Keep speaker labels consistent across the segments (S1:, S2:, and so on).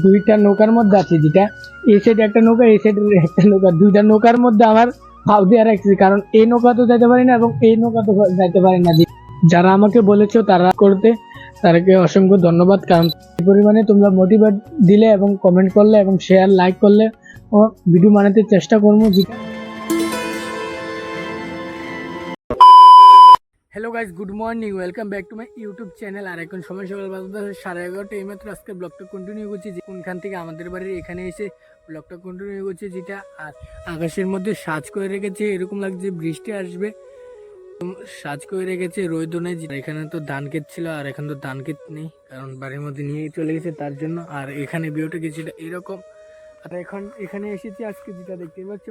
S1: দুইটা নৌকার মধ্যে আছি, যেটা এই সাইডে একটা নৌকা, এই সাইডে একটা নৌকা, দুইটা নৌকার মধ্যে আমার ফাউ দিয়ে রাখছি, কারণ এই নৌকা তো যাইতে পারি না এবং এই নৌকা তো যাইতে পারি না। যারা আমাকে বলেছো তারা করতে, তাদেরকে অসংখ্য ধন্যবাদ, কারণ এই পরিমাণে তোমরা মোটিভেট দিলে এবং কমেন্ট করলে এবং শেয়ার লাইক করলে ও ভিডিও বানাতে চেষ্টা করবো। Hello guys, good morning, welcome back to my YouTube channel. আর এখন সময় সকাল 11:30 এইমাত্র আজকে ব্লগটা কন্টিনিউ করছি, যে কোনখান থেকে আমাদের বাড়ির এখানে এসে ব্লগটা কন্টিনিউ করছি, যেটা আর আকাশের মধ্যে সাজ করে রেখেছে, এরকম লাগছে বৃষ্টি আসবে, সাজ করে রেখেছে, রোদ নেই। এখানে তো ধান ক্ষেত ছিল, আর এখন তো ধান ক্ষেত নেই, কারণ বাড়ির মধ্যে নিয়ে চলে গেছে তার জন্য। আর এখানে ভিউটা কিছুটা এরকম। আর এখন এখানে এসেছি আজকে, যেটা দেখতে পাচ্ছ,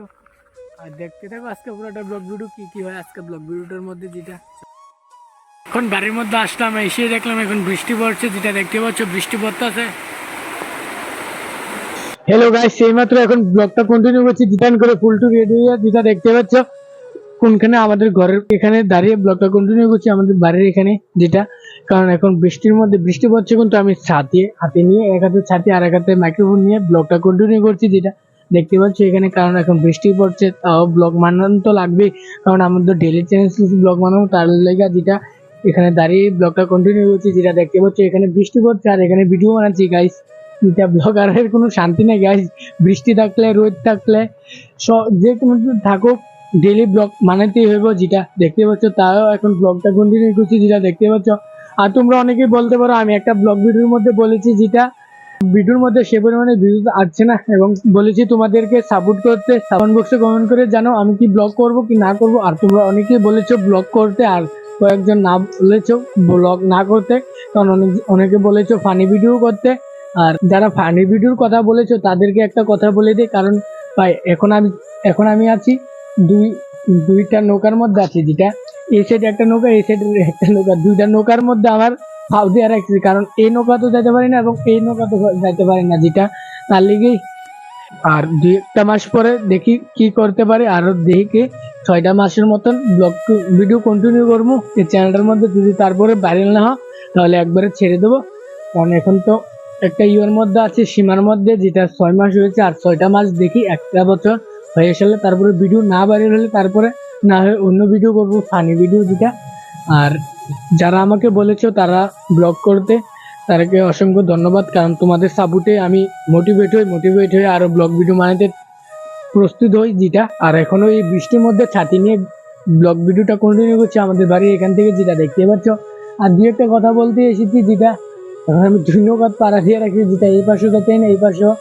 S1: আর দেখতে থাকো আজকে পুরোটা ব্লগ ভিডিও কি কি হয় আজকে ব্লগ ভিডিওটার মধ্যে। যেটা এখন বাড়ির মধ্যে আসলাম, এসে দেখলাম এখন বৃষ্টি পড়ছে, যেটা দেখতে পাচ্ছ বৃষ্টি পড়তেছে। হ্যালো গাইস, সেই মাত্র এখন ব্লগটা কন্টিনিউ করছি, ডিজাইন করে ফুল টু রেডি হয়ে, যেটা দেখতে পাচ্ছ কোনখানে আমাদের ঘরের এখানে দাঁড়িয়ে ব্লগটা কন্টিনিউ করছি আমাদের বাড়ির এখানে, যেটা কারণ এখন বৃষ্টির মধ্যে বৃষ্টি পড়ছে, কিন্তু আমি হাতে নিয়ে এক হাতে ছাতি আর এক হাতে মাইক্রোফোন নিয়ে ব্লগটা কন্টিনিউ করছি, যেটা দেখতে পাচ্ছ এখানে। কারণ এখন বৃষ্টি পড়ছে, তাও ব্লগ বানানো তো লাগবেই, কারণ আমাদের ডেইলি চ্যানেল ব্লগ বানাবো, তার লেগে যেটা এখানে দাঁড়িয়ে ব্লগটা কন্টিনিউ করছি, যেটা দেখতে পাচ্ছ এখানে বৃষ্টি পড়ছে আর এখানে ভিডিও বানাচ্ছি গাইস। যেটা ব্লগারের কোনো শান্তি নেই গাইস, বৃষ্টি থাকলে রোদ থাকলে যে কোনো থাকুক ডেইলি ব্লগ বানাতেই হইব, যেটা দেখতে পাচ্ছ। তাও এখন ব্লগটা কন্টিনিউ করছি, যেটা দেখতে পাচ্ছ। আর তোমরা অনেকেই বলতে পারো আমি একটা ব্লগ ভিডিওর মধ্যে বলেছি, যেটা ভিডিওর মধ্যে সে পরিমাণে ভিউজ আসছে না, এবং বলেছি তোমাদেরকে সাপোর্ট করতে, কমেন্ট বক্সে কমেন্ট করে জানো আমি কি ব্লগ করব কি না করব। আর তোমরা অনেকেই বলেছো ব্লগ করতে, আর কয়েকজন না বলেছো ব্লগ না করতে, কারণ অনেকে বলেছো ফানি ভিডিও করতে। আর যারা ফানি ভিডিওর কথা বলেছো তাদেরকে একটা কথা বলে দিই, কারণ ভাই এখন আমি আছি দুইটা নৌকার মধ্যে আছি, যেটা এই সাইডে একটা নৌকা, এই সাইডে একটা নৌকা, দুইটা নৌকার মধ্যে আমার ফাউ দিয়ে রাখছি, কারণ এই নৌকা তো যাইতে পারি না এবং এই নৌকা তো যাইতে পারি না, যেটা তার লেগেই। আর 2-1 মাস পরে দেখি কি করতে পারি, আরো দেখি 6টা মাসের মতন ব্লগ ভিডিও কন্টিনিউ করবো এই চ্যানেলটার মধ্যে। যদি তারপরে ভাইরাল না হয় তাহলে একবারে ছেড়ে দেবো, কারণ এখন তো একটা ইয়ের মধ্যে আছে, সীমার মধ্যে, যেটা 6 মাস হয়েছে। আর 6টা মাস দেখি, 1 বছর হয়ে গেলে তারপরে ভিডিও না ভাইরাল হলে তারপরে না হয় অন্য ভিডিও করবো, ফানি ভিডিও যেটা। আর যারা আমাকে বলেছো তারা ব্লগ করতে, তাদেরকে অসংখ্য ধন্যবাদ, কারণ তোমাদের সাপোর্টে আমি মোটিভেট হয়ে আরো ব্লগ ভিডিও বানাতে প্রস্তুত হই, যেটা। আর এখনো এই বৃষ্টির মধ্যে ছাতি নিয়ে ব্লগ ভিডিওটা কন্টিনিউ করছি আমাদের বাড়ি এখান থেকে, যেটা দেখতে পাচ্ছ। আর 2-একটা কথা বলতে এসেছি, যেটা এখন আমি ধন্যবাদ পাড়া দিয়ে রাখি, যেটা এই পাশেও যাতে না এই পাশেও,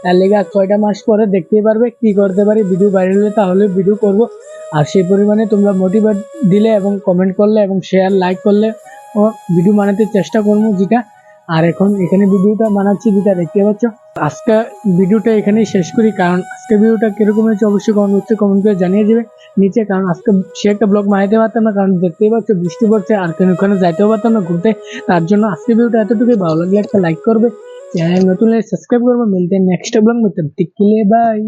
S1: তার লেগে আর 6টা মাস পরে দেখতেই পারবে কি করতে পারি, ভিডিও ভাইরাল হলে তাহলে ভিডিও করব। আর সেই পরিমাণে তোমরা মোটিভেট দিলে এবং কমেন্ট করলে এবং শেয়ার লাইক করলে ও ভিডিও বানাতে চেষ্টা করবো, যেটা। আর এখন এখানে ভিডিওটা বানাচ্ছি, যেটা দেখতে পাচ্ছ। আজকে ভিডিওটা এখানেই শেষ করি, কারণ আজকে ভিডিওটা কিরকম হয়েছে অবশ্যই কমেন্ট করে জানিয়ে দেবে নিচে, কারণ আজকে সে একটা ব্লগ বানাতে পারতাম না, কারণ দেখতেই পাচ্ছ বৃষ্টি পড়ছে আর ওখানে যাইতেও পারতাম না ঘুরতে। তার জন্য আজকে ভিডিওটা এতটুকুই, ভালো লাগলে একটা লাইক করবে, চ্যানেল নতুন হলে সাবস্ক্রাইব করবে। মিলতে নেক্সট ব্লগ में, तब तक के लिए बाय।